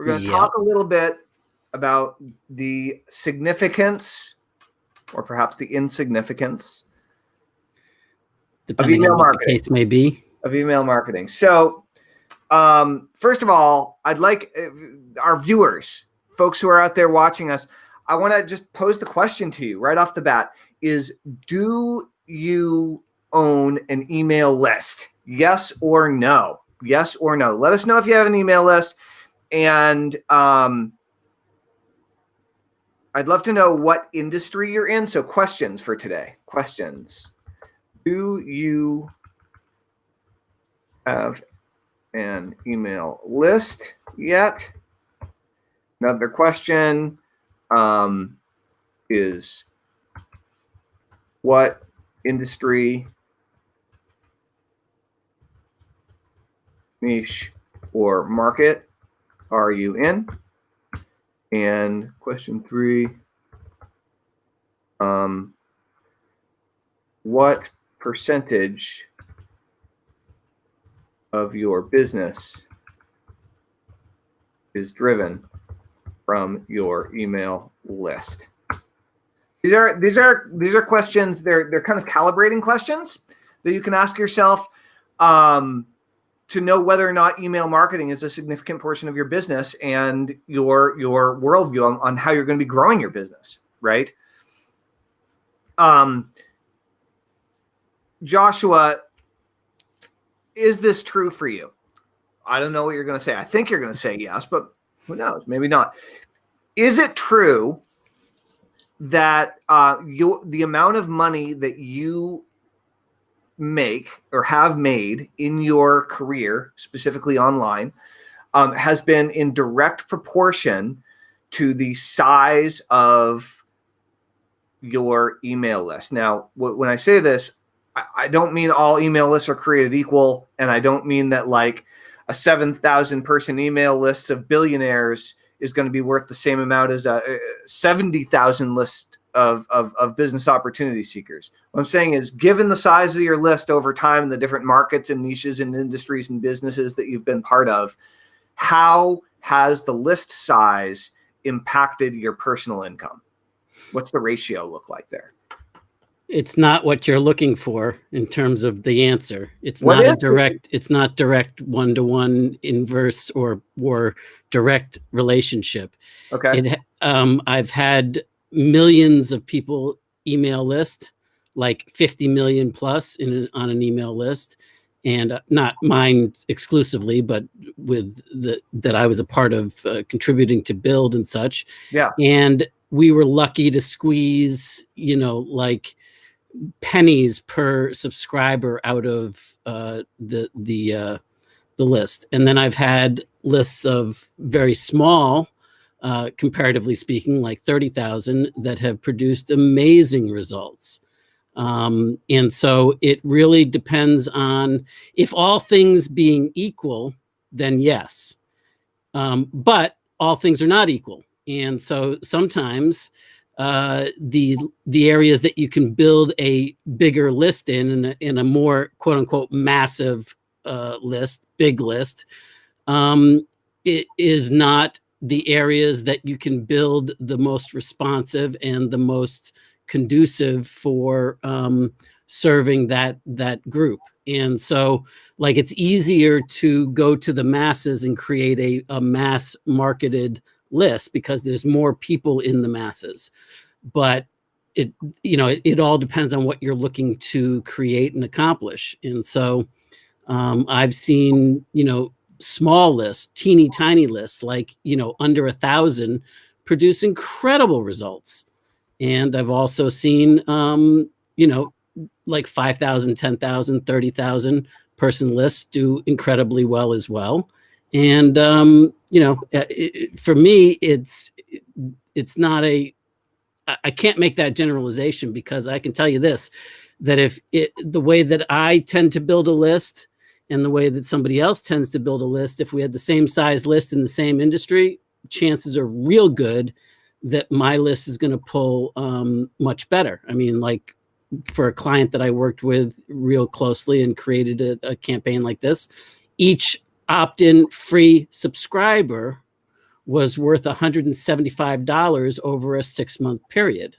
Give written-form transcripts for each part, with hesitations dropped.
We're going to talk a little bit about the significance, or perhaps the insignificance, depending of email on what marketing. the case may be. Of email marketing. So, first of all, I'd like our viewers, folks who are out there watching us, I want to just pose the question to you right off the bat: do you own an email list? Yes or no? Yes or no? Let us know if you have an email list. And I'd love to know what industry you're in. So questions for today. Questions. Do you have an email list yet? Another question is, what industry, niche, or market are you in? And question 3, what percentage of your business is driven from your email list? These are questions. They're kind of calibrating questions that you can ask yourself to know whether or not email marketing is a significant portion of your business and your worldview on how you're going to be growing your business, right? Joshua, is this true for you? I don't know what you're going to say. I think you're going to say yes, but who knows? Maybe not. Is it true that the amount of money that you make or have made in your career, specifically online, has been in direct proportion to the size of your email list? Now, when I say this, I don't mean all email lists are created equal, and I don't mean that like a 7,000 person email list of billionaires is going to be worth the same amount as a 70,000 list of business opportunity seekers. What I'm saying is, given the size of your list over time, the different markets and niches and industries and businesses that you've been part of, how has the list size impacted your personal income? What's the ratio look like there? It's not what you're looking for in terms of the answer. It's What not is a direct. It's not direct one-to-one inverse or direct relationship. Okay. I've had millions of people email list, like 50 million plus on an email list, and not mine exclusively, but with that I was a part of contributing to build and such. Yeah. And we were lucky to squeeze, like pennies per subscriber out of the list. And then I've had lists of very small, comparatively speaking, like 30,000 that have produced amazing results. And so it really depends on, if all things being equal, then yes. But all things are not equal. And so sometimes the areas that you can build a bigger list in a more quote unquote massive big list, it is not the areas that you can build the most responsive and the most conducive for serving that group. And so, like, it's easier to go to the masses and create a mass marketed list because there's more people in the masses. But it all depends on what you're looking to create and accomplish. And so I've seen, small lists, teeny tiny lists, like, under 1,000 produce incredible results. And I've also seen, like 5,000, 10,000, 30,000 person lists do incredibly well as well. And, for me, it's not I can't make that generalization, because I can tell you this, that the way that I tend to build a list and the way that somebody else tends to build a list, if we had the same size list in the same industry, chances are real good that my list is going to pull much better. I mean, like, for a client that I worked with real closely and created a campaign like this, each opt-in free subscriber was worth $175 over a 6-month period.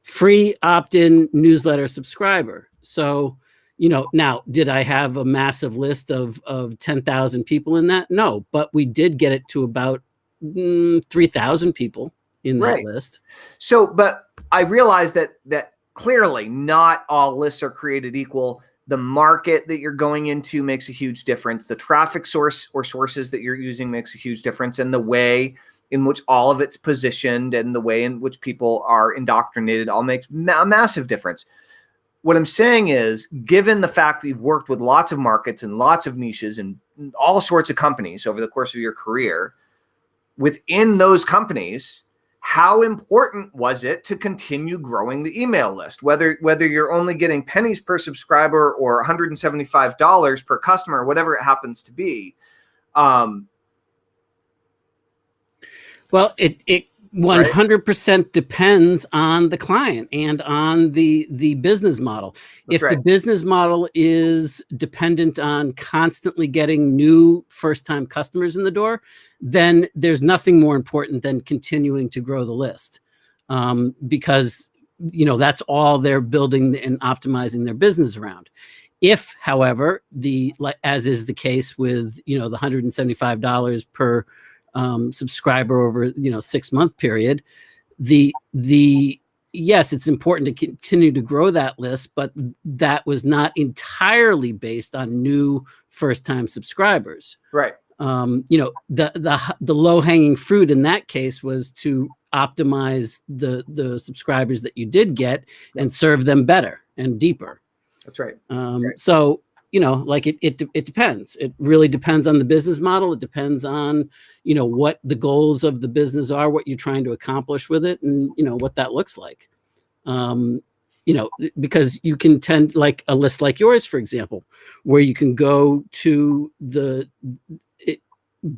Free opt-in newsletter subscriber. So, now, did I have a massive list of 10,000 people in that? No, but we did get it to about 3,000 people in that list. So, but I realize that clearly not all lists are created equal. The market that you're going into makes a huge difference. The traffic source or sources that you're using makes a huge difference, and the way in which all of it's positioned and the way in which people are indoctrinated all makes a massive difference. What I'm saying is, given the fact that you've worked with lots of markets and lots of niches and all sorts of companies over the course of your career, within those companies, how important was it to continue growing the email list? Whether you're only getting pennies per subscriber or $175 per customer, whatever it happens to be. Well, it 100% depends on the client and on the business model. If the business model is dependent on constantly getting new first-time customers in the door, then there's nothing more important than continuing to grow the list, because that's all they're building and optimizing their business around. If, however, as is the case with the $175 per subscriber over 6-month period, yes, it's important to continue to grow that list, but that was not entirely based on new first-time subscribers. Right. The low-hanging fruit in that case was to optimize the subscribers that you did get and serve them better and deeper. That's right. So it depends. It really depends on the business model. It depends on, what the goals of the business are, what you're trying to accomplish with it, and, what that looks like. Because you can tend, like a list like yours, for example, where you can go to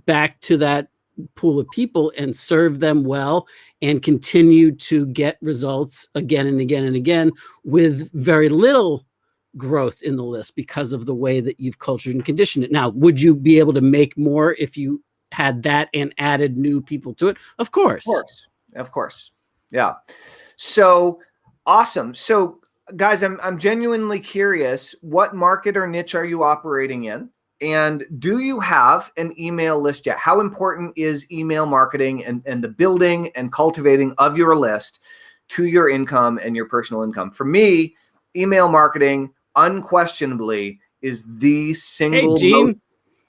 back to that pool of people and serve them well and continue to get results again and again and again with very little growth in the list because of the way that you've cultured and conditioned it. Now, would you be able to make more if you had that and added new people to it? Of course. Of course. Yeah. So awesome. So guys, I'm genuinely curious, what market or niche are you operating in? And do you have an email list yet? How important is email marketing and the building and cultivating of your list to your income and your personal income? For me, email marketing unquestionably is the single.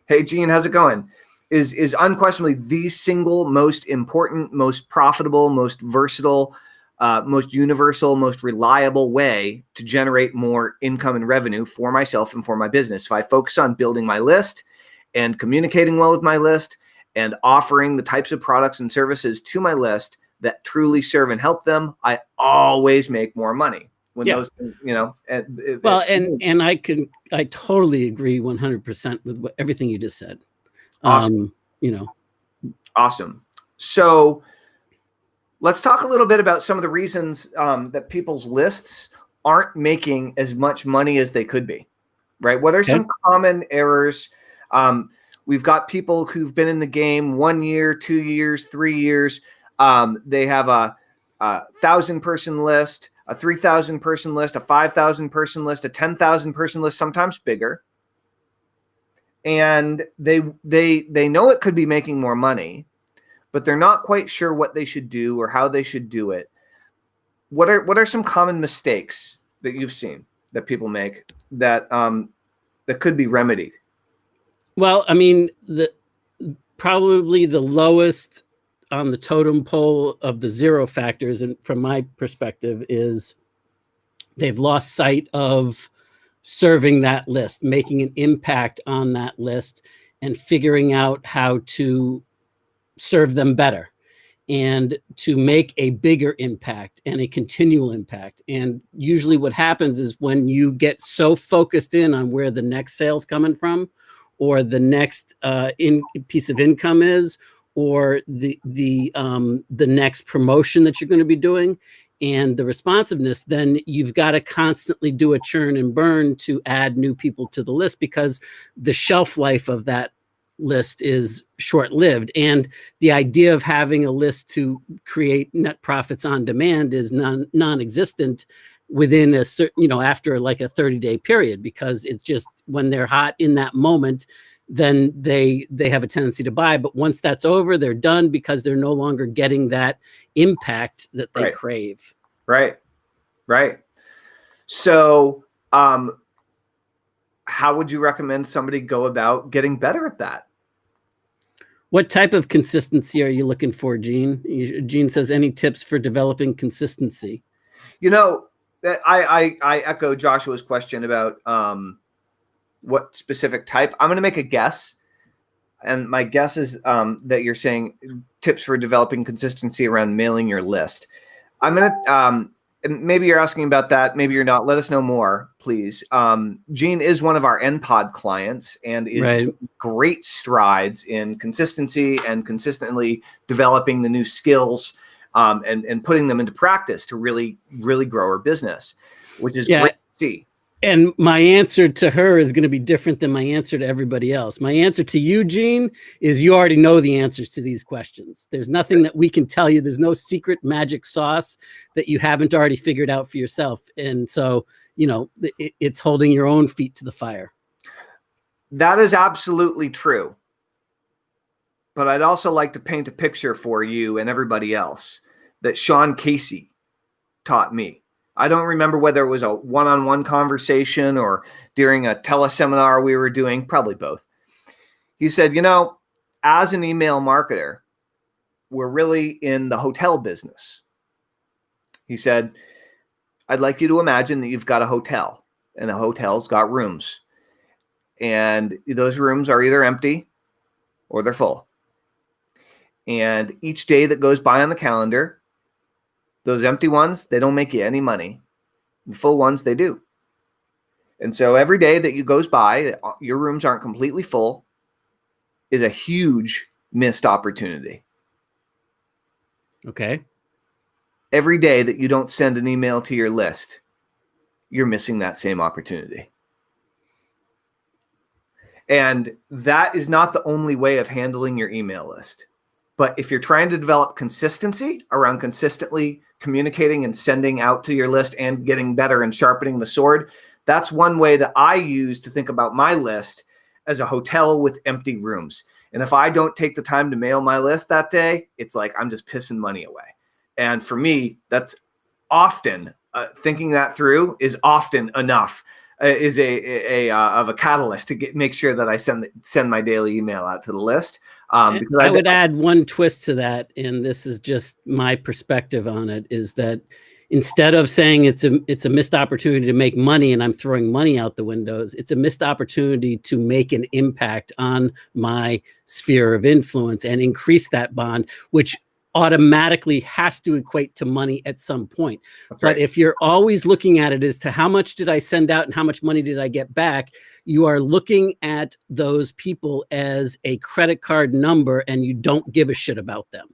Hey, Gene, how's it going? Is unquestionably the single most important, most profitable, most versatile, most universal, most reliable way to generate more income and revenue for myself and for my business. If I focus on building my list and communicating well with my list and offering the types of products and services to my list that truly serve and help them, I always make more money. Those, and I totally agree 100% with everything you just said. Awesome. Awesome. So let's talk a little bit about some of the reasons that people's lists aren't making as much money as they could be, right? What are some common errors? We've got people who've been in the game 1 year, 2 years, 3 years. They have a 1,000-person list, a 3,000-person list, a 5,000-person list, a 10,000-person list, sometimes bigger. And they know it could be making more money, but they're not quite sure what they should do or how they should do it. What are some common mistakes that you've seen that people make that that could be remedied? Well, I mean, probably the lowest on the totem pole of the zero factors, and from my perspective, is they've lost sight of serving that list, making an impact on that list, and figuring out how to serve them better and to make a bigger impact and a continual impact. And usually what happens is when you get so focused in on where the next sale's coming from, or the next piece of income is, or the next promotion that you're going to be doing, and the responsiveness, then you've got to constantly do a churn and burn to add new people to the list, because the shelf life of that list is short-lived, and the idea of having a list to create net profits on demand is non-existent within a certain, after like a 30-day period, because it's just when they're hot in that moment, then they have a tendency to buy. But once that's over, they're done, because they're no longer getting that impact that they crave. Right. So, how would you recommend somebody go about getting better at that? What type of consistency are you looking for, Gene? Gene says, any tips for developing consistency? I echo Joshua's question about what specific type. I'm going to make a guess. And my guess is that you're saying tips for developing consistency around mailing your list. I'm going to, and maybe you're asking about that. Maybe you're not. Let us know more, please. Gene is one of our NPod clients and is making great strides in consistency and consistently developing the new skills and putting them into practice to really, really grow her business, which is great to see. And my answer to her is going to be different than my answer to everybody else. My answer to you, Gene, is you already know the answers to these questions. There's nothing that we can tell you. There's no secret magic sauce that you haven't already figured out for yourself. And so, it's holding your own feet to the fire. That is absolutely true. But I'd also like to paint a picture for you and everybody else that Sean Casey taught me. I don't remember whether it was a one-on-one conversation or during a teleseminar we were doing, probably both. He said, as an email marketer, we're really in the hotel business. He said, I'd like you to imagine that you've got a hotel, and the hotel's got rooms. And those rooms are either empty or they're full. And each day that goes by on the calendar, those empty ones, they don't make you any money. The full ones, they do. And so every day that goes by, your rooms aren't completely full, is a huge missed opportunity. Okay. Every day that you don't send an email to your list, you're missing that same opportunity. And that is not the only way of handling your email list. But if you're trying to develop consistency around consistently communicating and sending out to your list and getting better and sharpening the sword, that's one way that I use to think about my list as a hotel with empty rooms. And if I don't take the time to mail my list that day, it's like I'm just pissing money away. And for me, that's often thinking that through is often enough. Is of a catalyst to make sure that I send my daily email out to the list. I would add one twist to that, and this is just my perspective on it, is that instead of saying it's a missed opportunity to make money and I'm throwing money out the windows, it's a missed opportunity to make an impact on my sphere of influence and increase that bond, which automatically has to equate to money at some point. But if you're always looking at it as to how much did I send out and how much money did I get back, you are looking at those people as a credit card number and you don't give a shit about them.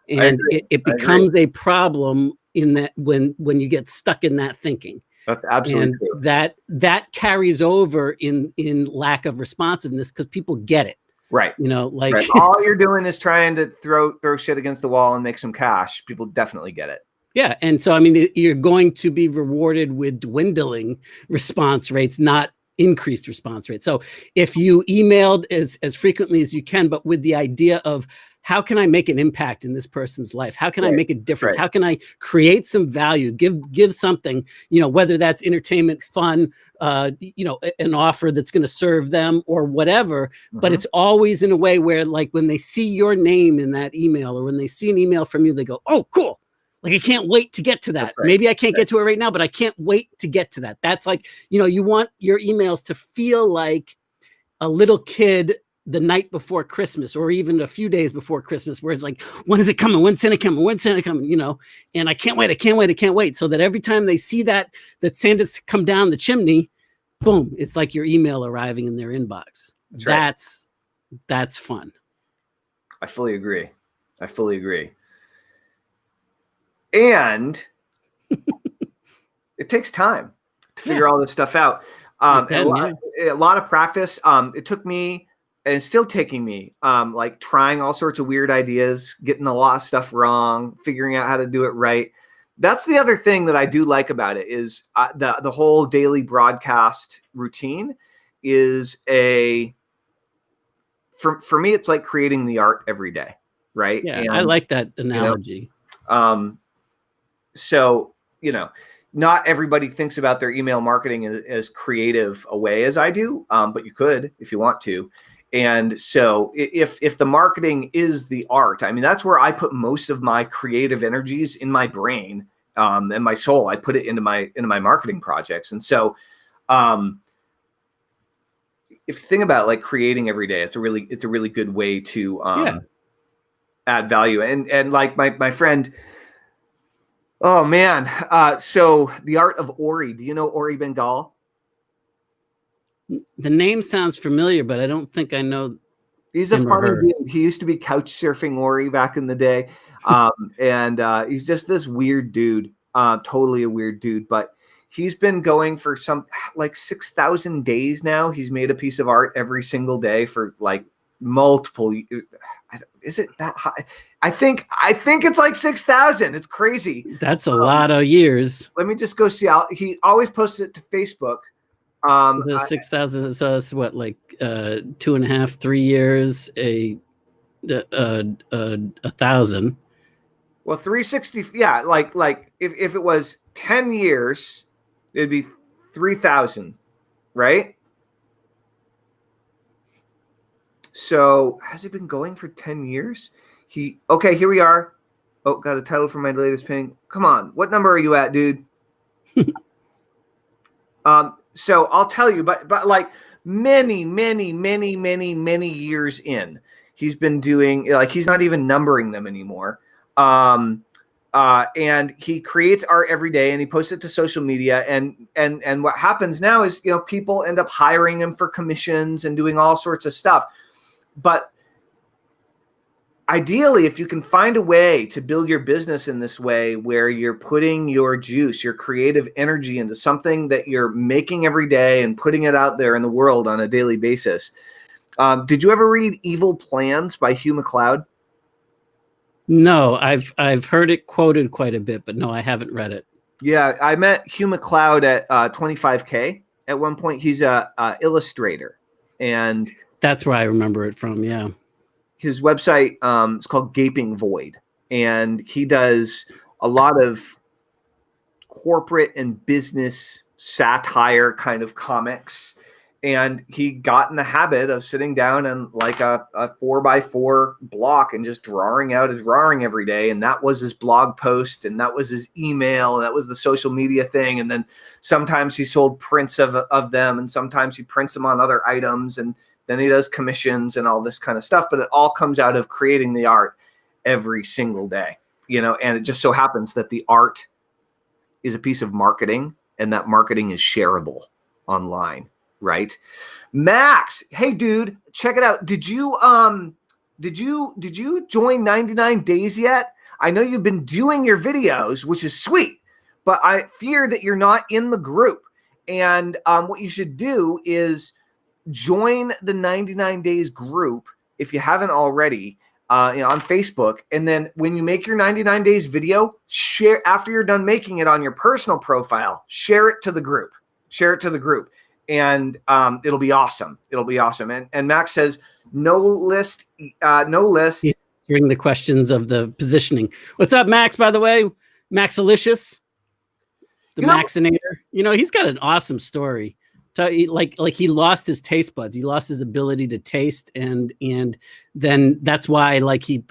And it becomes a problem in that when you get stuck in that thinking. That's absolutely true. That carries over in lack of responsiveness because people get it. Right. Right. All you're doing is trying to throw shit against the wall and make some cash. People definitely get it. Yeah. And so, you're going to be rewarded with dwindling response rates, not increased response rates. So if you emailed as frequently as you can, but with the idea of how can I make an impact in this person's life? How can I make a difference? How can I create some value? Give something, whether that's entertainment, fun, an offer that's going to serve them or whatever, but it's always in a way where, like, when they see your name in that email or when they see an email from you, they go, oh, cool. Like, I can't wait to get to that. Maybe I can't get to it right now, but I can't wait to get to that. That's like, you want your emails to feel like a little kid the night before Christmas or even a few days before Christmas, where it's like, when is it coming? When's Santa coming? When's Santa coming? And I can't wait. So that every time they see that Santa's come down the chimney, boom, it's like your email arriving in their inbox. That's fun. I fully agree. And it takes time to figure all this stuff out. A lot of practice. It took me and it's still taking me like trying all sorts of weird ideas, getting a lot of stuff wrong, figuring out how to do it right. That's the other thing that I do like about it is the whole daily broadcast routine is for me, it's like creating the art every day. Right. Yeah. And, I like that analogy. So, not everybody thinks about their email marketing as creative a way as I do. But you could, if you want to. And so if the marketing is the art, I mean, that's where I put most of my creative energies in my brain, and my soul. I put it into my marketing projects. And so, if you think about like creating every day, it's a really good way to, add value. And like my friend, oh man. So the art of Ori, do you know Ori Bengal? The name sounds familiar, but I don't think I know. He's a funny dude. He used to be couch surfing Ori back in the day. And he's just this weird dude, totally a weird dude, but he's been going for some like 6,000 days now. He's made a piece of art every single day for like multiple. Is it that high? I think it's like 6,000. It's crazy. That's a lot of years. Let me just go see how he always posts it to Facebook. 6,000. So that's what, like 2.5, 3 years, a 1,000. Well, 360. Yeah. Like if it was 10 years, it'd be 3,000, right? So has it been going for 10 years? Okay, here we are. Oh, got a title for my latest painting. Come on. What number are you at, dude? So I'll tell you, but like many years in, he's been doing, like, he's not even numbering them anymore. And he creates art every day and he posts it to social media. And what happens now is, people end up hiring him for commissions and doing all sorts of stuff. But ideally, if you can find a way to build your business in this way, where you're putting your juice, your creative energy into something that you're making every day and putting it out there in the world on a daily basis. Did you ever read Evil Plans by Hugh MacLeod? No, I've heard it quoted quite a bit, but no, I haven't read it. Yeah, I met Hugh MacLeod at 25K at one point. He's a illustrator, and that's where I remember it from. Yeah. His website is called Gaping Void, and he does a lot of corporate and business satire kind of comics. And he got in the habit of sitting down and like a 4x4 block and just drawing out a drawing every day. And that was his blog post, and that was his email, and that was the social media thing. And then sometimes he sold prints of them, and sometimes he prints them on other items, and then he does commissions and all this kind of stuff. But it all comes out of creating the art every single day, and it just so happens that the art is a piece of marketing, and that marketing is shareable online. Right. Max, hey dude, check it out. Did you join 99 Days yet? I know you've been doing your videos, which is sweet, but I fear that you're not in the group. And what you should do is join the 99 Days group if you haven't already, on Facebook. And then when you make your 99 Days video, share after you're done making it on your personal profile, share it to the group. And it'll be awesome. And Max says, no list. He's answering the questions of the positioning. What's up, Max, by the way? Maxalicious, the Maxinator. He's got an awesome story. Like he lost his taste buds. He lost his ability to taste. And then that's why, like, he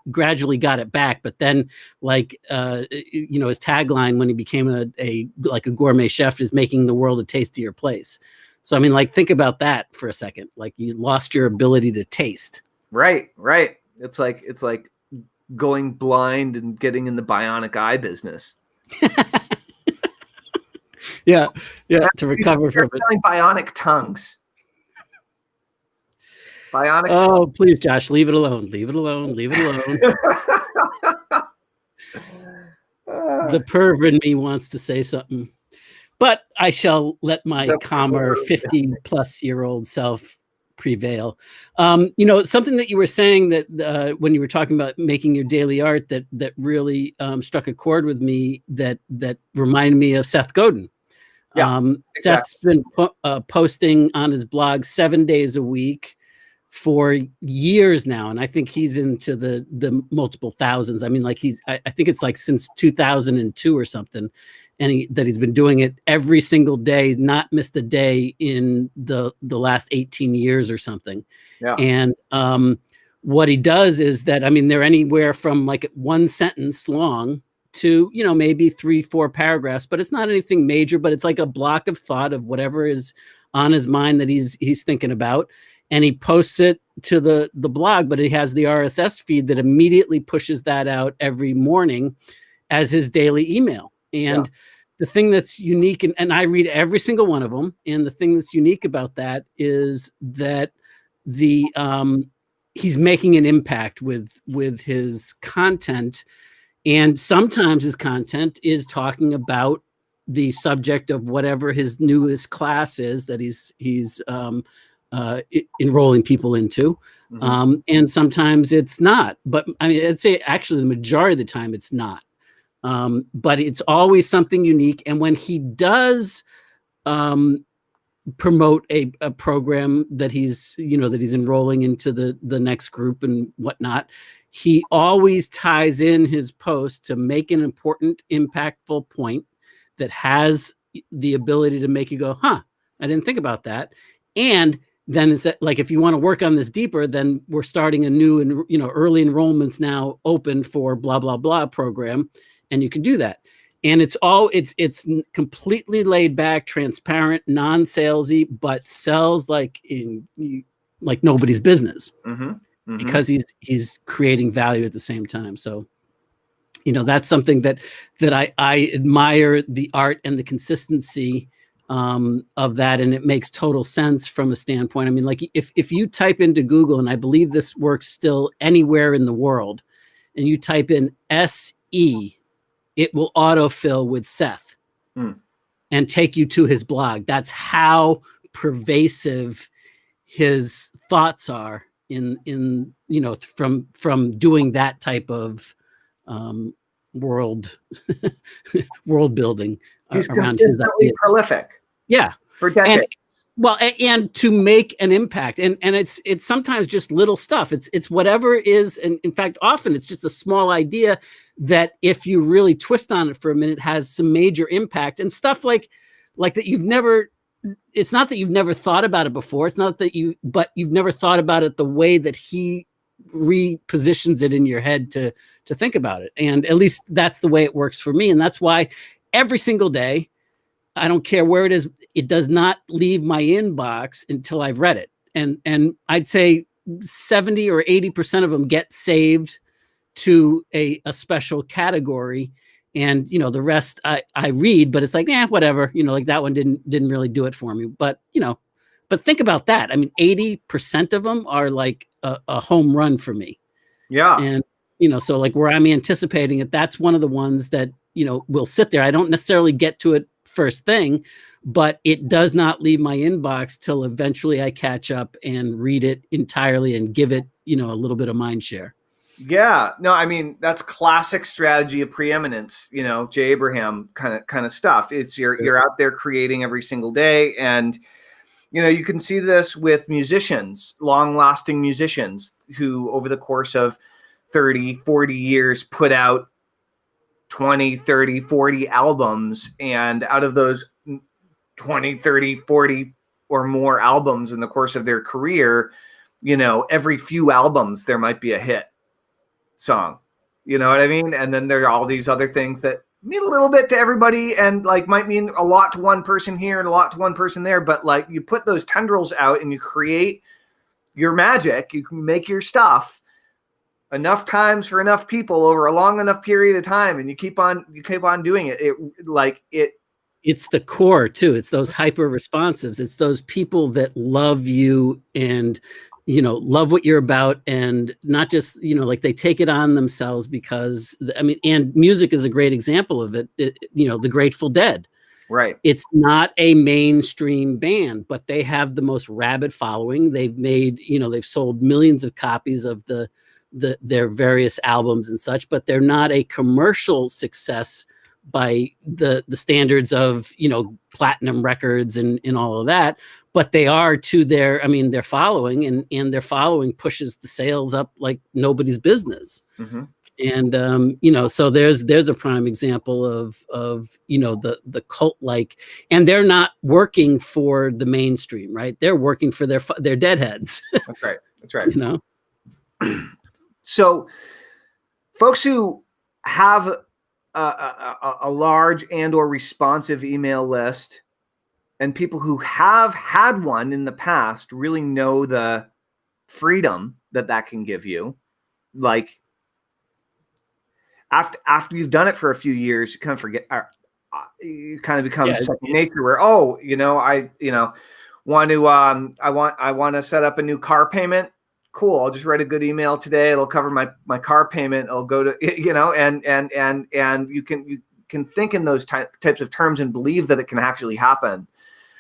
gradually got it back. But then, like, his tagline when he became a gourmet chef is making the world a tastier place. So, I mean, like, think about that for a second. Like, you lost your ability to taste. Right. It's like going blind and getting in the bionic eye business. Yeah, to recover from it. Selling bionic tongues. Oh, please, Josh, leave it alone. The perv in me wants to say something, but I shall let my calmer 50-plus-year-old self prevail. Something that you were saying that when you were talking about making your daily art that really struck a chord with me, that reminded me of Seth Godin. Yeah, exactly. Seth's been posting on his blog 7 days a week for years now, and I think he's into the multiple thousands. I mean, like I think it's like since 2002 or something, and he's been doing it every single day, not missed a day in the last 18 years or something. Yeah. And what he does is that, I mean, they're anywhere from like one sentence long to, maybe 3-4 paragraphs, but it's not anything major, but it's like a block of thought of whatever is on his mind that he's thinking about. And he posts it to the blog, but he has the RSS feed that immediately pushes that out every morning as his daily email. And the thing that's unique, and I read every single one of them, and the thing that's unique about that is that he's making an impact with his content. And sometimes his content is talking about the subject of whatever his newest class is that he's enrolling people into. Mm-hmm. And sometimes it's not. But I mean, I'd say actually the majority of the time it's not. But it's always something unique. And when he does promote a program that he's enrolling into the next group and whatnot, he always ties in his post to make an important, impactful point that has the ability to make you go, I didn't think about that. And then it's like, if you want to work on this deeper, then we're starting a new and, early enrollments now open for blah, blah, blah program. And you can do that. And it's completely laid back, transparent, non-salesy, but sells like nobody's business. Mm-hmm. Mm-hmm. Because he's creating value at the same time. So, that's something that I admire, the art and the consistency of that. And it makes total sense from a standpoint. I mean, like if you type into Google, and I believe this works still anywhere in the world, and you type in SE, it will autofill with Seth and take you to his blog. That's how pervasive his thoughts are in from doing that type of world building. He's around his consistently prolific. Yeah, for decades. And to make an impact, and it's sometimes just little stuff. It's whatever is, and in fact, often it's just a small idea that if you really twist on it for a minute, has some major impact, and stuff like that you've never. It's not that you've never thought about it before. It's not that but you've never thought about it the way that he repositions it in your head to think about it. And at least that's the way it works for me. And that's why every single day, I don't care where it is, it does not leave my inbox until I've read it. And I'd say 70 or 80% of them get saved to a special category. And, the rest I read, but it's like, whatever, like that one didn't really do it for me. But, but think about that. I mean, 80% of them are like a home run for me. Yeah. And, so like where I'm anticipating it, that's one of the ones that, will sit there. I don't necessarily get to it first thing, but it does not leave my inbox till eventually I catch up and read it entirely and give it, a little bit of mind share. Yeah, no, I mean, that's classic strategy of preeminence, Jay Abraham kind of stuff. It's you're out there creating every single day. And, you can see this with musicians, long lasting musicians who over the course of 30, 40 years put out 20, 30, 40 albums. And out of those 20, 30, 40 or more albums in the course of their career, every few albums, there might be a hit song, you know what I mean? And then there are all these other things that mean a little bit to everybody and like might mean a lot to one person here and a lot to one person there, but like you put those tendrils out and you create your magic, you can make your stuff enough times for enough people over a long enough period of time, and you keep on doing it. It's the core too. It's those hyper responsives. It's those people that love you and love what you're about, and not just, like they take it on themselves because, I mean, and music is a great example of it. The Grateful Dead, Right. It's not a mainstream band, but they have the most rabid following. They've made, they've sold millions of copies of their various albums and such, but they're not a commercial success by the standards of, platinum records and all of that. But they are to their following, and their following pushes the sales up like nobody's business. Mm-hmm. And so there's a prime example of the cult like, and they're not working for the mainstream, right? They're working for their deadheads. That's right. That's right. So folks who have a large and or responsive email list, and people who have had one in the past really know the freedom that can give you. Like, after you've done it for a few years, you kind of forget. You kind of become second nature. Where I want to set up a new car payment. Cool. I'll just write a good email today. It'll cover my car payment. I'll go to and you can think in those types of terms and believe that it can actually happen.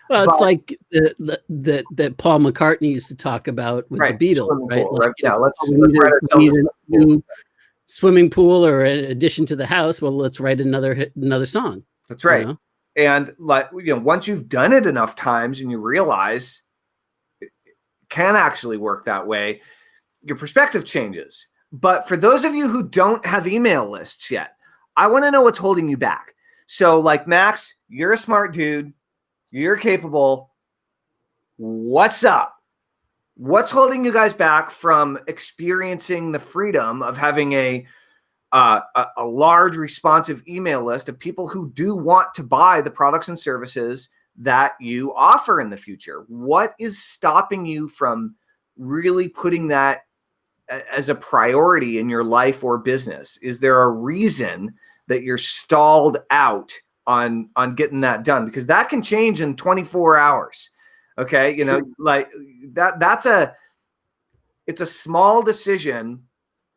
Well, it's like that Paul McCartney used to talk about with the Beatles, right? Pool, right? Let's we need a new swimming pool or an addition to the house. Well, let's write another song. That's right. And once you've done it enough times and you realize it can actually work that way, your perspective changes. But for those of you who don't have email lists yet, I want to know what's holding you back. So like Max, you're a smart dude. You're capable. What's up? What's holding you guys back from experiencing the freedom of having a large responsive email list of people who do want to buy the products and services that you offer in the future? What is stopping you from really putting that as a priority in your life or business? Is there a reason that you're stalled out on getting that done? Because that can change in 24 hours. Okay. Like it's a small decision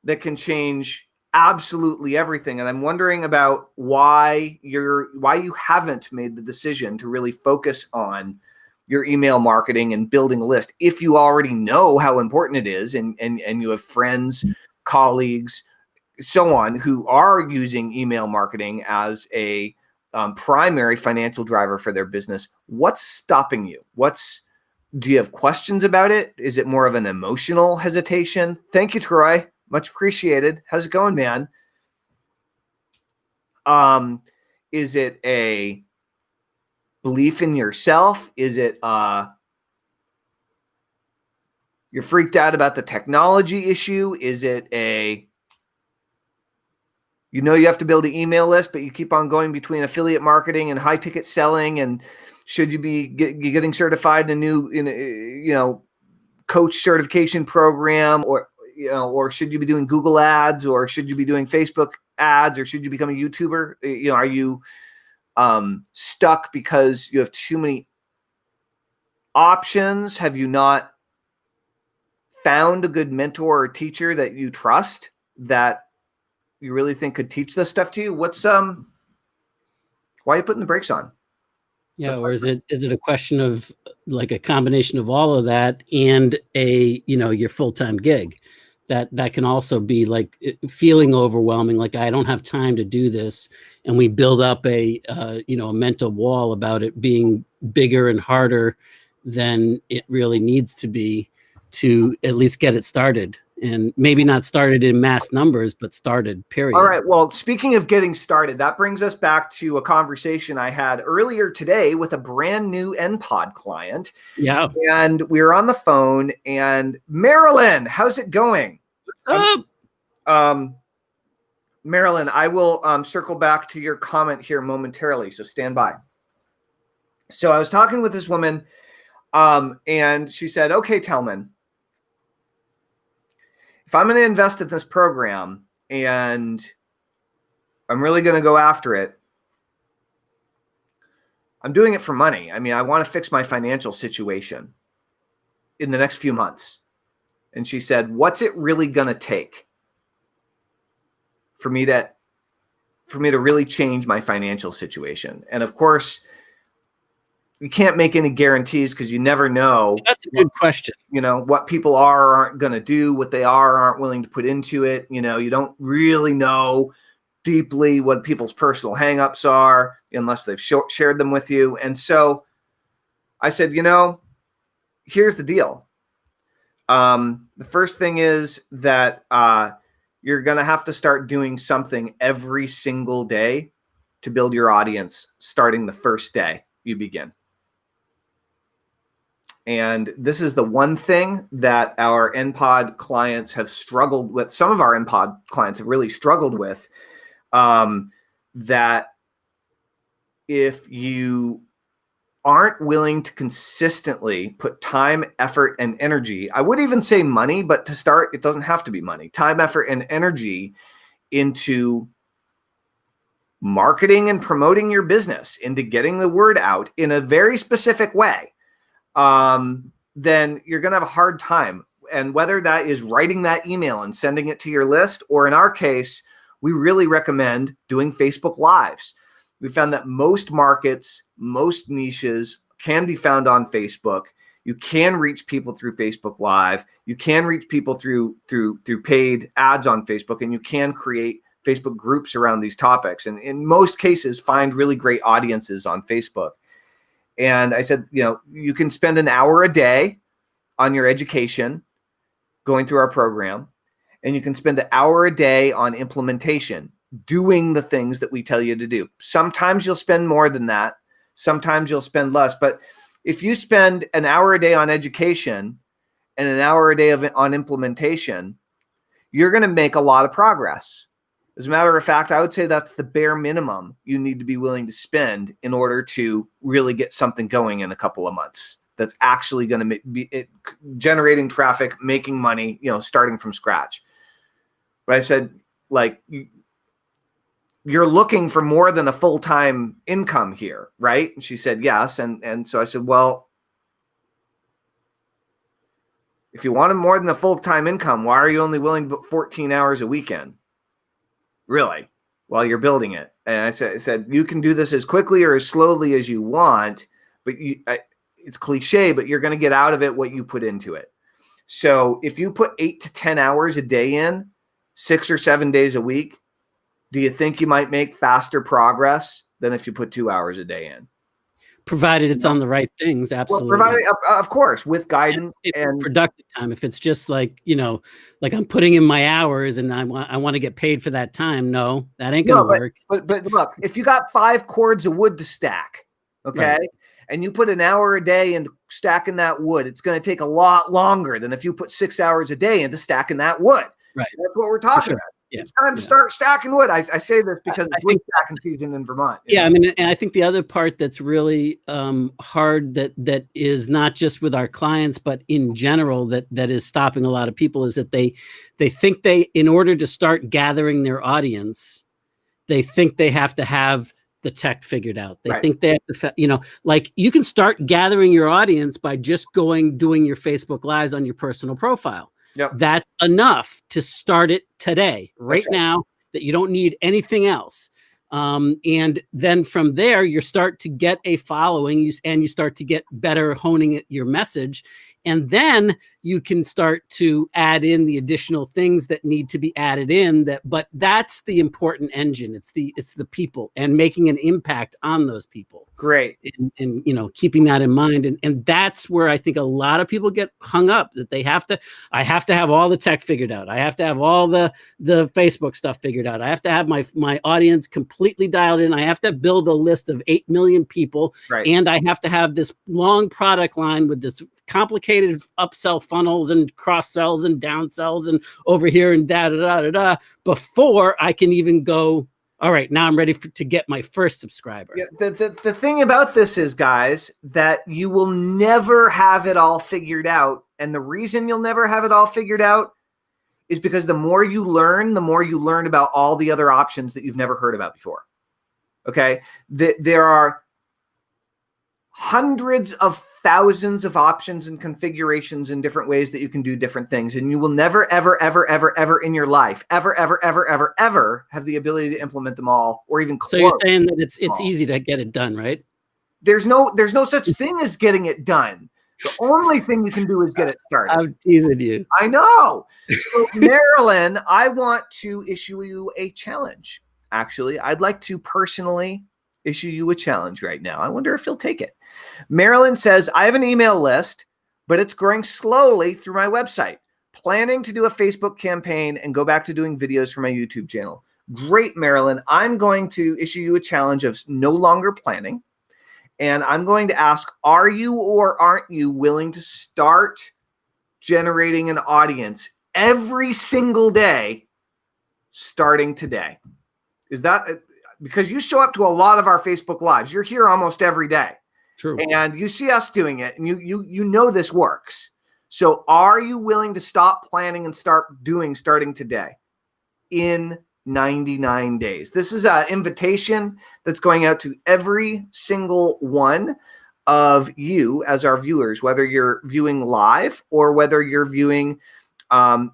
that can change absolutely everything. And I'm wondering about why you haven't made the decision to really focus on your email marketing and building a list. If you already know how important it is and you have friends, colleagues, so on, who are using email marketing as a primary financial driver for their business, what's stopping you? Do you have questions about it? Is it more of an emotional hesitation? Thank you, Troy. Much appreciated. How's it going, man? Is it a belief in yourself? Is it you're freaked out about the technology issue? Is it you have to build an email list, but you keep on going between affiliate marketing and high ticket selling? And should you be getting certified in a new, coach certification program, or should you be doing Google ads, or should you be doing Facebook ads, or should you become a YouTuber? Are you stuck because you have too many options? Have you not found a good mentor or teacher that you trust, that you really think could teach this stuff to you? Why are you putting the brakes on? Yeah. Or is it a question of like a combination of all of that and your full-time gig that can also be like feeling overwhelming. Like, I don't have time to do this. And we build up a mental wall about it being bigger and harder than it really needs to be to at least get it started. And maybe not started in mass numbers, but started, period. All right. Well, speaking of getting started, that brings us back to a conversation I had earlier today with a brand new NPod client. Yeah. And we were on the phone, and Marilyn, how's it going? What's up? Marilyn, I will circle back to your comment here momentarily, so stand by. So I was talking with this woman, and she said, okay, Telman, if I'm going to invest in this program and I'm really going to go after it, I'm doing it for money. I mean, I want to fix my financial situation in the next few months. And she said, what's it really going to take for me to really change my financial situation? And of course, you can't make any guarantees because you never know. That's a good question. What people are or aren't going to do, what they are or aren't willing to put into it. You don't really know deeply what people's personal hangups are unless they've shared them with you. And so I said, here's the deal. The first thing is that you're going to have to start doing something every single day to build your audience starting the first day you begin. And this is the one thing that our NPod clients have struggled with. Some of our NPod clients have really struggled with, that if you aren't willing to consistently put time, effort, and energy, I would even say money, but to start, it doesn't have to be money, time, effort, and energy into marketing and promoting your business, into getting the word out in a very specific way, then you're going to have a hard time. And whether that is writing that email and sending it to your list, or in our case, we really recommend doing Facebook Lives. We found that most markets, most niches can be found on Facebook. You can reach people through Facebook Live. You can reach people through paid ads on Facebook, and you can create Facebook groups around these topics. And in most cases, find really great audiences on Facebook. And I said, you can spend an hour a day on your education going through our program, and you can spend an hour a day on implementation, doing the things that we tell you to do. Sometimes you'll spend more than that. Sometimes you'll spend less. But if you spend an hour a day on education and an hour a day on implementation, you're going to make a lot of progress. As a matter of fact, I would say that's the bare minimum you need to be willing to spend in order to really get something going in a couple of months that's actually going to be generating traffic, making money, starting from scratch. But I said, you're looking for more than a full-time income here, right? And she said, yes. And so I said, well, if you wanted more than a full-time income, why are you only willing to put 14 hours a weekend? Really? While you're building it. And I said, you can do this as quickly or as slowly as you want, but it's cliche, but you're going to get out of it what you put into it. So if you put 8 to 10 hours a day in, 6 or 7 days a week, do you think you might make faster progress than if you put 2 hours a day in? Provided it's on the right things, absolutely. Well, provided, of course, with guidance and productive time. If it's just like I'm putting in my hours and I want to get paid for that time, no, that ain't gonna work. But look, if you got 5 cords of wood to stack, okay, right, and you put an hour a day into stacking that wood, it's going to take a lot longer than if you put 6 hours a day into stacking that wood. Right. That's what we're talking about. Yeah. It's time to start stacking wood. I say this because it's wood stacking season in Vermont. Yeah, I mean, and I think the other part that's really hard that is not just with our clients, but in general that is stopping a lot of people is that they think in order to start gathering their audience, they think they have to have the tech figured out. They think they have to, you can start gathering your audience by just doing your Facebook Lives on your personal profile. Yep. That's enough to start it today, right now, that you don't need anything else. And then from there, you start to get a following and you start to get better honing your message. And then you can start to add in the additional things that need to be added in. But that's the important engine. It's the people and making an impact on those people. Great. And keeping that in mind. And that's where I think a lot of people get hung up, that I have to have all the tech figured out. I have to have all the Facebook stuff figured out. I have to have my audience completely dialed in. I have to build a list of 8 million people. Right. And I have to have this long product line with this complicated upsell funnels and cross sells and down sells and over here and da before I can even go, all right, now I'm ready to get my first subscriber. Yeah, the thing about this is, guys, that you will never have it all figured out. And the reason you'll never have it all figured out is because the more you learn about all the other options that you've never heard about before. Okay? There are hundreds of thousands of options and configurations and different ways that you can do different things. And you will never, ever, ever, ever, ever in your life, ever, ever, ever, ever, ever have the ability to implement them all or even close. So you're saying that it's easy to get it done, right? there's no such thing as getting it done. The only thing you can do is get it started. I'm teasing you. I know. So Marilyn, I want to issue you a challenge. Actually, I'd like to personally issue you a challenge right now. I wonder if you'll take it. Marilyn says, I have an email list, but it's growing slowly through my website. Planning to do a Facebook campaign and go back to doing videos for my YouTube channel. Great, Marilyn. I'm going to issue you a challenge of no longer planning. And I'm going to ask, are you or aren't you willing to start generating an audience every single day starting today? Is that because you show up to a lot of our Facebook Lives? You're here almost every day. True. And you see us doing it, and you know this works. So are you willing to stop planning and start doing starting today in 99 days? This is an invitation that's going out to every single one of you as our viewers, whether you're viewing live or whether you're viewing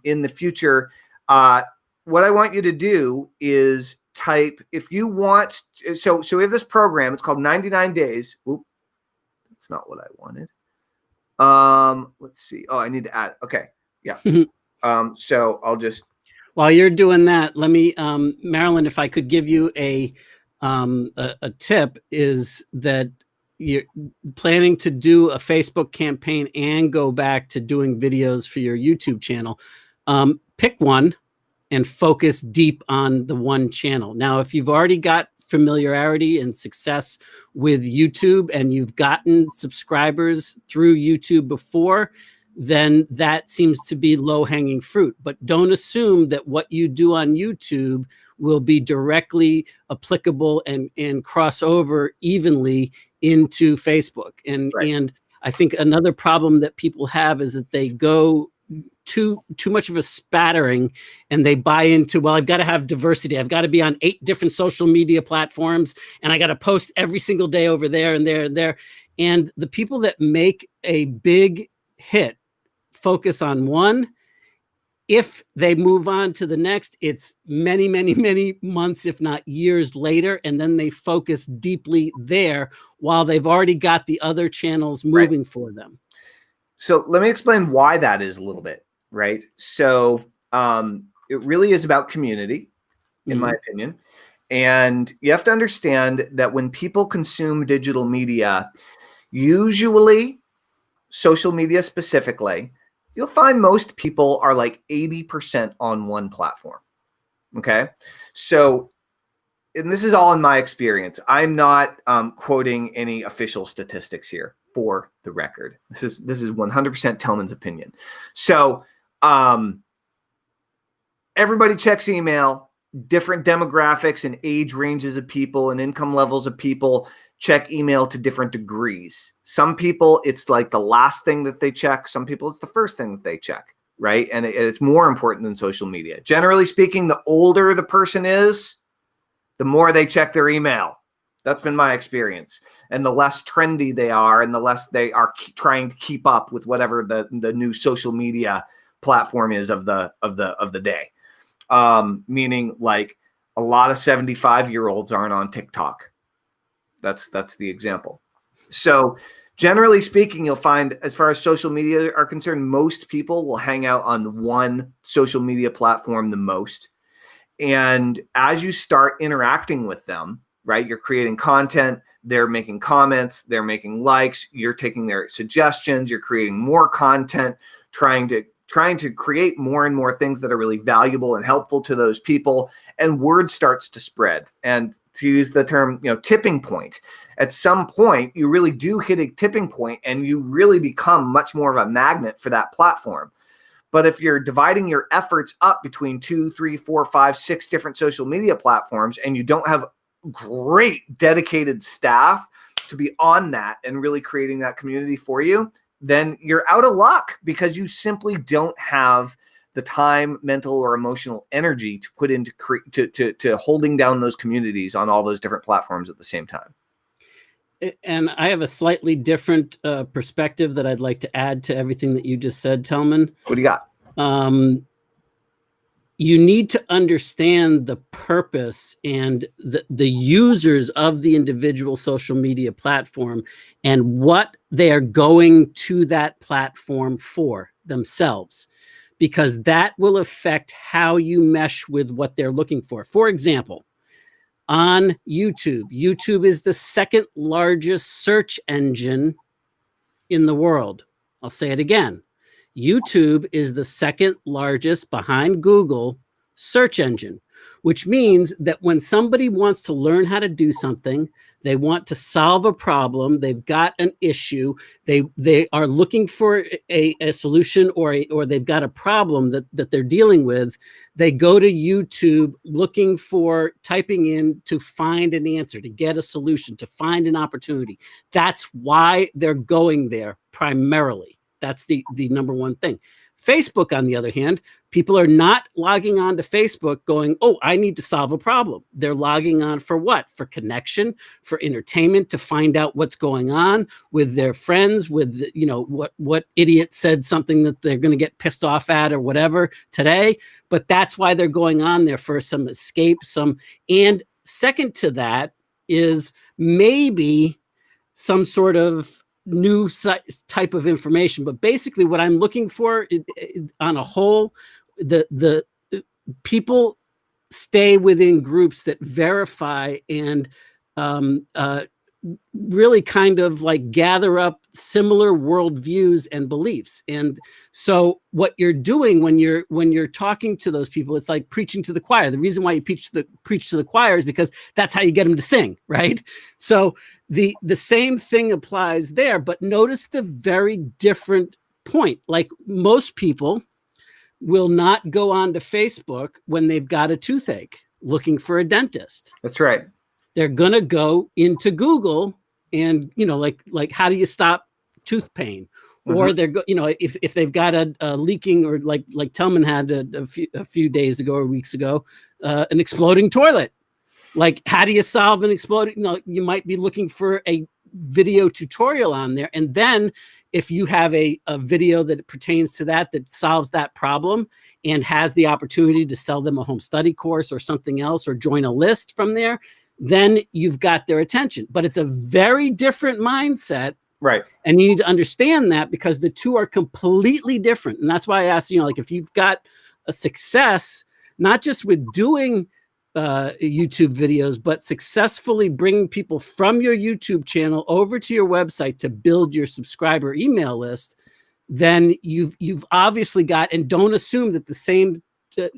in the future. What I want you to do is type, if you want, so we have this program, it's called 99 Days. Oop, that's not what I wanted. Let's see. Oh, I need to add. Okay. Yeah. So I'll just. While you're doing that, let me, Marilyn, if I could give you a tip, is that you're planning to do a Facebook campaign and go back to doing videos for your YouTube channel. Pick one and focus deep on the one channel. Now, if you've already got familiarity and success with YouTube and you've gotten subscribers through YouTube before, then that seems to be low-hanging fruit. But don't assume that what you do on YouTube will be directly applicable and cross over evenly into Facebook. And I think another problem that people have is that they go too much of a spattering and they buy into, well, I've got to have diversity. I've got to be on 8 different social media platforms and I got to post every single day over there and there and there. And the people that make a big hit focus on one. If they move on to the next, it's many, many, many months, if not years later. And then they focus deeply there while they've already got the other channels moving for them. So let me explain why that is a little bit, right? So it really is about community, in my opinion. And you have to understand that when people consume digital media, usually social media specifically, you'll find most people are like 80% on one platform. Okay. So, and this is all in my experience. I'm not quoting any official statistics here for the record. This is 100% Tillman's opinion. So everybody checks email, different demographics and age ranges of people and income levels of people check email to different degrees. Some people, it's like the last thing that they check. Some people, it's the first thing that they check, right? And it's more important than social media. Generally speaking, the older the person is, the more they check their email. That's been my experience. And the less trendy they are, and the less they are trying to keep up with whatever the new social media platform is of the day. Meaning, like, a lot of 75-year-olds aren't on TikTok. That's the example. So generally speaking, you'll find, as far as social media are concerned, most people will hang out on one social media platform the most. And as you start interacting with them, right, you're creating content, they're making comments, they're making likes, you're taking their suggestions, you're creating more content, trying to create more and more things that are really valuable and helpful to those people, and word starts to spread. And to use the term, tipping point, at some point you really do hit a tipping point and you really become much more of a magnet for that platform. But if you're dividing your efforts up between 2, 3, 4, 5, 6 different social media platforms, and you don't have great dedicated staff to be on that and really creating that community for you, then you're out of luck, because you simply don't have the time, mental, or emotional energy to put into to holding down those communities on all those different platforms at the same time. And I have a slightly different perspective that I'd like to add to everything that you just said, Tillman. What do you got? you need to understand the purpose and the users of the individual social media platform and what they are going to that platform for themselves, because that will affect how you mesh with what they're looking for. For example, on YouTube, YouTube is the second largest search engine in the world. I'll say it again. YouTube is the second largest behind Google search engine, which means that when somebody wants to learn how to do something, they want to solve a problem, they've got an issue, they are looking for a solution, or they've got a problem that they're dealing with, they go to YouTube looking for, typing in to find an answer, to get a solution, to find an opportunity. That's why they're going there primarily. That's the number one thing. Facebook, on the other hand, people are not logging on to Facebook going, oh, I need to solve a problem. They're logging on for what? For connection, for entertainment, to find out what's going on with their friends, with, you know, what idiot said something that they're going to get pissed off at or whatever today. But that's why they're going on there, for some escape, and second to that is maybe some sort of new type of information. But basically what I'm looking for on a whole, the people stay within groups that verify and really kind of like gather up similar worldviews and beliefs. And so what you're doing when you're talking to those people, it's like preaching to the choir. The reason why you preach to the choir is because that's how you get them to sing, right? So the same thing applies there, but notice the very different point. Like, most people will not go onto Facebook when they've got a toothache looking for a dentist. That's right. They're gonna go into Google and, you know, like how do you stop tooth pain? Or they're if they've got a leaking, or like Telman had a few days ago or weeks ago, an exploding toilet. Like, how do you solve an exploding? You know, you might be looking for a video tutorial on there, and then if you have a video that pertains to that solves that problem and has the opportunity to sell them a home study course or something else, or join a list from there, then you've got their attention. But it's a very different mindset. Right. And you need to understand that, because the two are completely different. And that's why I asked, you know, like, if you've got a success, not just with doing YouTube videos, but successfully bringing people from your YouTube channel over to your website to build your subscriber email list, then you've obviously got, and don't assume that the same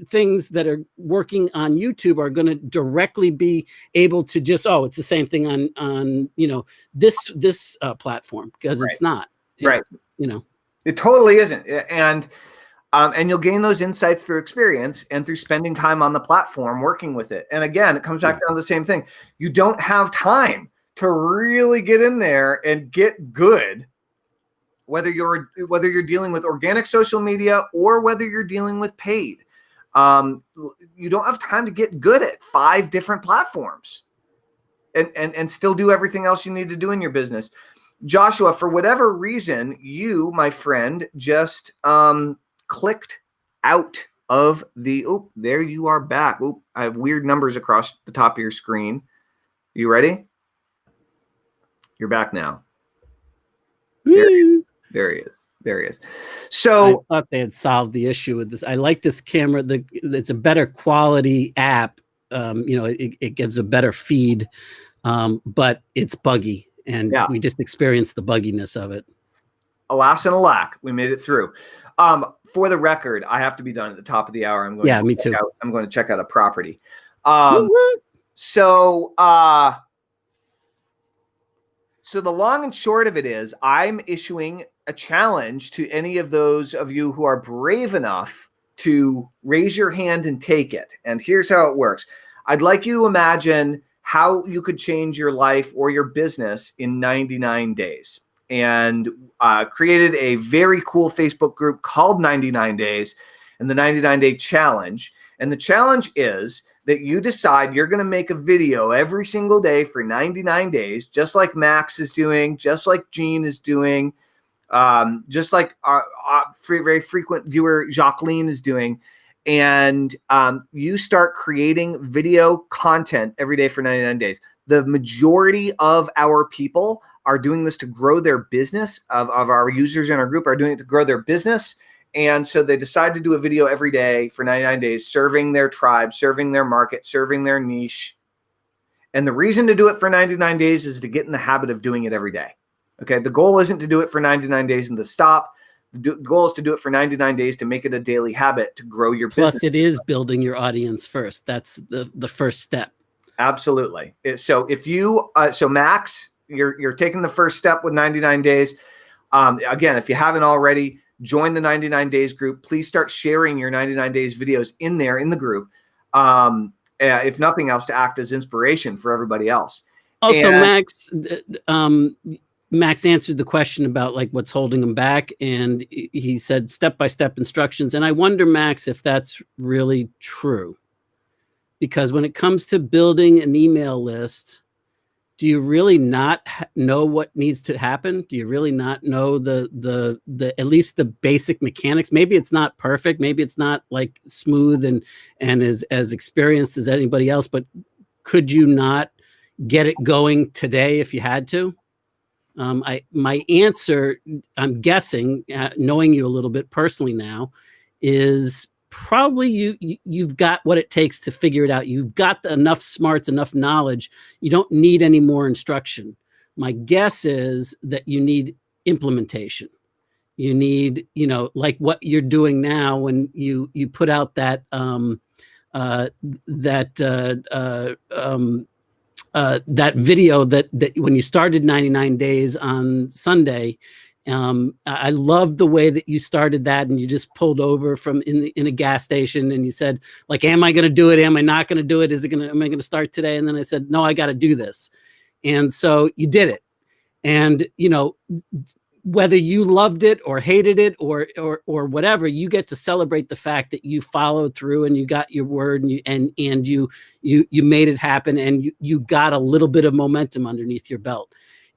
things that are working on YouTube are going to directly be able to just, it's the same thing on you know, this platform, because right. It's not, right. You know, it totally isn't. And you'll gain those insights through experience and through spending time on the platform working with it. And again, it comes back down to the same thing. You don't have time to really get in there and get good, whether you're dealing with organic social media or whether you're dealing with paid. You don't have time to get good at 5 different platforms and still do everything else you need to do in your business. Joshua, for whatever reason, you, my friend, just clicked out of the, there you are back. I have weird numbers across the top of your screen. You ready? You're back now. There he is. So I thought they had solved the issue with this. I like this camera. It's a better quality app. You know, it gives a better feed, but it's buggy, and we just experienced the bugginess of it. Alas and alack, we made it through. For the record, I have to be done at the top of the hour. I'm going to check out a property. So the long and short of it is, I'm issuing a challenge to any of those of you who are brave enough to raise your hand and take it. And here's how it works. I'd like you to imagine how you could change your life or your business in 99 days. And created a very cool Facebook group called 99 Days and the 99-Day Challenge. And the challenge is that you decide you're going to make a video every single day for 99 days, just like Max is doing, just like Gene is doing, just like our very frequent viewer Jacqueline is doing. and you start creating video content every day for 99 days. The majority of our people are doing this to grow their business. Of our users in our group are doing it to grow their business. And so they decide to do a video every day for 99 days, serving their tribe, serving their market, serving their niche. And the reason to do it for 99 days is to get in the habit of doing it every day. Okay. The goal isn't to do it for 99 days and to stop. The goal is to do it for 99 days to make it a daily habit to grow your business. Plus, it is building your audience first. That's the first step. Absolutely. So if you, so Max, you're taking the first step with 99 days. Again, if you haven't already, join the 99 days group. Please start sharing your 99 days videos in there in the group. If nothing else, to act as inspiration for everybody else. Also, Max answered the question about like what's holding him back, and he said step-by-step instructions. And I wonder, Max, if that's really true, because when it comes to building an email list, do you really not know what needs to happen? Do you really not know the at least the basic mechanics? Maybe it's not perfect. Maybe it's not like smooth and as experienced as anybody else, but could you not get it going today if you had to? My answer, I'm guessing, knowing you a little bit personally now, is probably you've got what it takes to figure it out. You've got enough smarts, enough knowledge. You don't need any more instruction. My guess is that you need implementation. You need, like what you're doing now when you put out that that video that when you started 99 days on Sunday. I love the way that you started that, and you just pulled over from in a gas station, and you said, like, am I going to do it? Am I not going to do it? Am I going to start today? And then I said, no, I got to do this. And so you did it. And, whether you loved it or hated it or whatever, you get to celebrate the fact that you followed through and you got your word and you made it happen, and you got a little bit of momentum underneath your belt.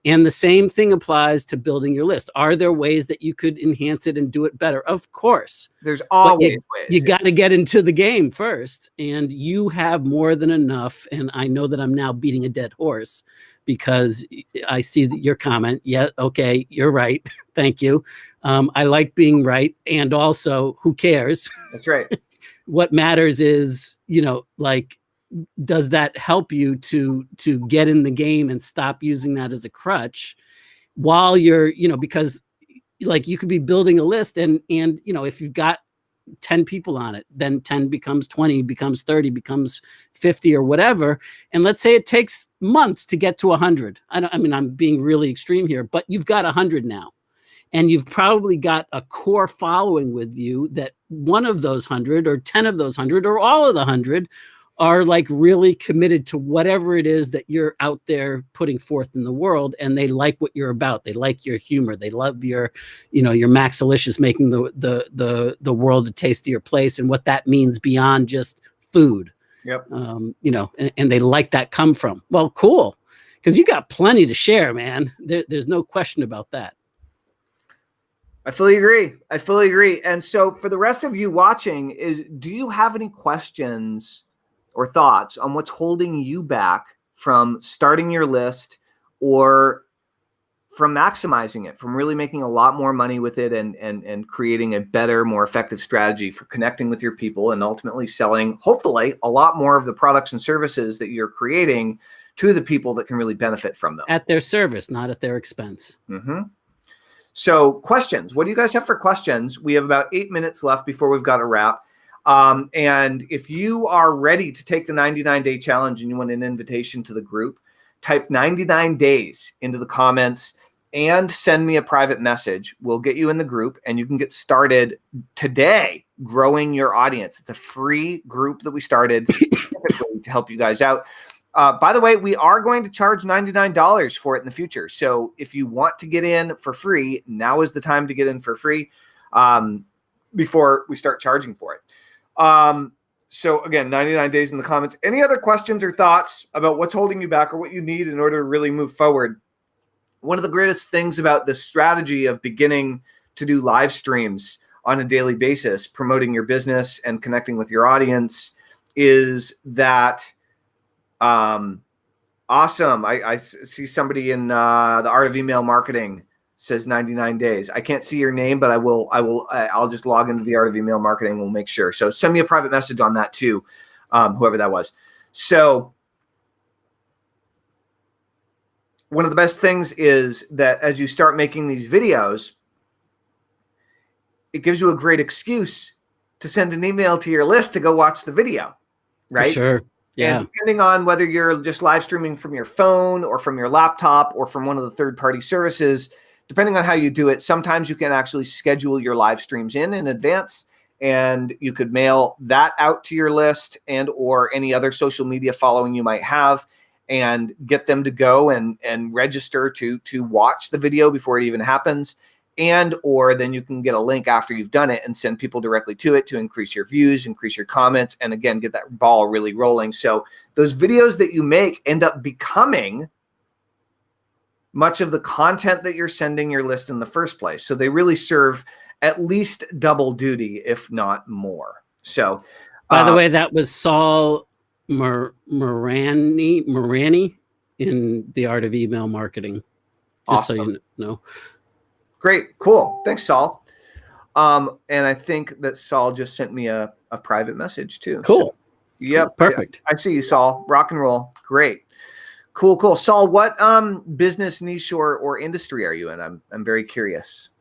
And the same thing applies to building your list. Are there ways that you could enhance it and do it better? Of course. There's always ways. You got to get into the game first, and you have more than enough. And I know that I'm now beating a dead horse because I see that your comment. Yeah, okay, you're right. Thank you. I like being right. And also, who cares? That's right. What matters is, does that help you to get in the game and stop using that as a crutch while you're, because like you could be building a list and if you've got 10 people on it, then 10 becomes 20, becomes 30, becomes 50 or whatever. And let's say it takes months to get to 100. I'm being really extreme here, but you've got 100 now. And you've probably got a core following with you that one of those 100 or 10 of those 100 or all of the 100 are like really committed to whatever it is that you're out there putting forth in the world. And they like what you're about. They like your humor. They love your Max Alicious, making the world a tastier place and what that means beyond just food. Yep. And they like that come from. Well, cool. Because you got plenty to share, man. There's no question about that. I fully agree. And so for the rest of you watching, do you have any questions or thoughts on what's holding you back from starting your list or from maximizing it, from really making a lot more money with it and creating a better, more effective strategy for connecting with your people and ultimately selling, hopefully, a lot more of the products and services that you're creating to the people that can really benefit from them? At their service, not at their expense. Mm-hmm. So questions. What do you guys have for questions? We have about 8 minutes left before we've got to wrap. And if you are ready to take the 99-day challenge and you want an invitation to the group, type 99 days into the comments and send me a private message. We'll get you in the group and you can get started today growing your audience. It's a free group that we started to help you guys out. By the way, we are going to charge $99 for it in the future. So if you want to get in for free, now is the time to get in for free before we start charging for it. So again, 99 days in the comments. Any other questions or thoughts about what's holding you back or what you need in order to really move forward? One of the greatest things about the strategy of beginning to do live streams on a daily basis, promoting your business and connecting with your audience, is that awesome. I see somebody in the Art of Email Marketing says 99 days. I can't see your name, but I'll just log into the Art of Email Marketing. We'll make sure. So send me a private message on that too, whoever that was. So one of the best things is that as you start making these videos, it gives you a great excuse to send an email to your list to go watch the video, right? For sure. Yeah. And depending on whether you're just live streaming from your phone or from your laptop or from one of the third-party services, depending on how you do it, sometimes you can actually schedule your live streams in advance, and you could mail that out to your list and or any other social media following you might have, and get them to go and register to watch the video before it even happens. And or then you can get a link after you've done it and send people directly to it to increase your views, increase your comments, and again, get that ball really rolling. So those videos that you make end up becoming much of the content that you're sending your list in the first place. So they really serve at least double duty, if not more. So by the way, that was Saul Morani in the Art of Email Marketing. Just awesome. so you know. Great. Cool. Thanks, Saul. And I think that Saul just sent me a private message too. Cool. So, yep. Perfect. Yeah, I see you, Saul. Rock and roll. Great. Cool. Saul, what business niche or industry are you in? I'm very curious.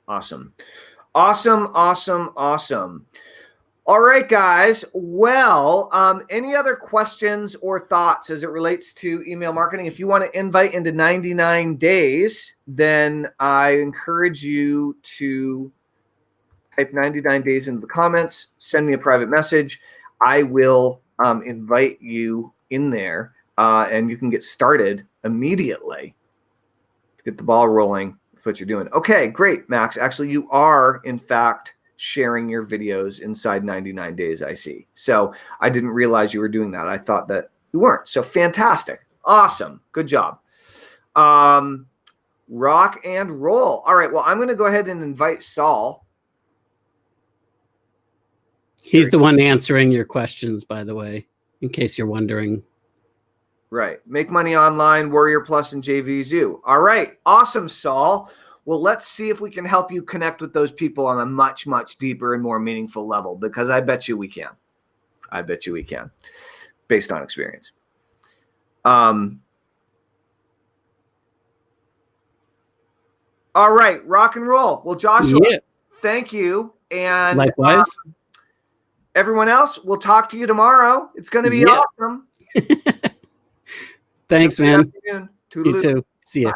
Awesome. All right, guys. Well, any other questions or thoughts as it relates to email marketing? If you want to invite into 99 days, then I encourage you to type 99 days into the comments, send me a private message. I will invite you in there, and you can get started immediately to get the ball rolling with what you're doing. Okay, great, Max. Actually, you are, in fact, sharing your videos inside 99 days, I see. So I didn't realize you were doing that. I thought that you weren't. So fantastic. Awesome. Good job. Rock and roll. All right. Well, I'm going to go ahead and invite Saul. He's the one answering your questions, by the way, in case you're wondering. Right. Make Money Online, Warrior Plus, and JVZoo. All right. Awesome, Saul. Well, let's see if we can help you connect with those people on a much, much deeper and more meaningful level, because I bet you we can. I bet you we can, based on experience. All right, rock and roll. Well, Joshua, thank you. And likewise. Everyone else, we'll talk to you tomorrow. It's going to be awesome. Thanks, man. You You too. See ya. Bye.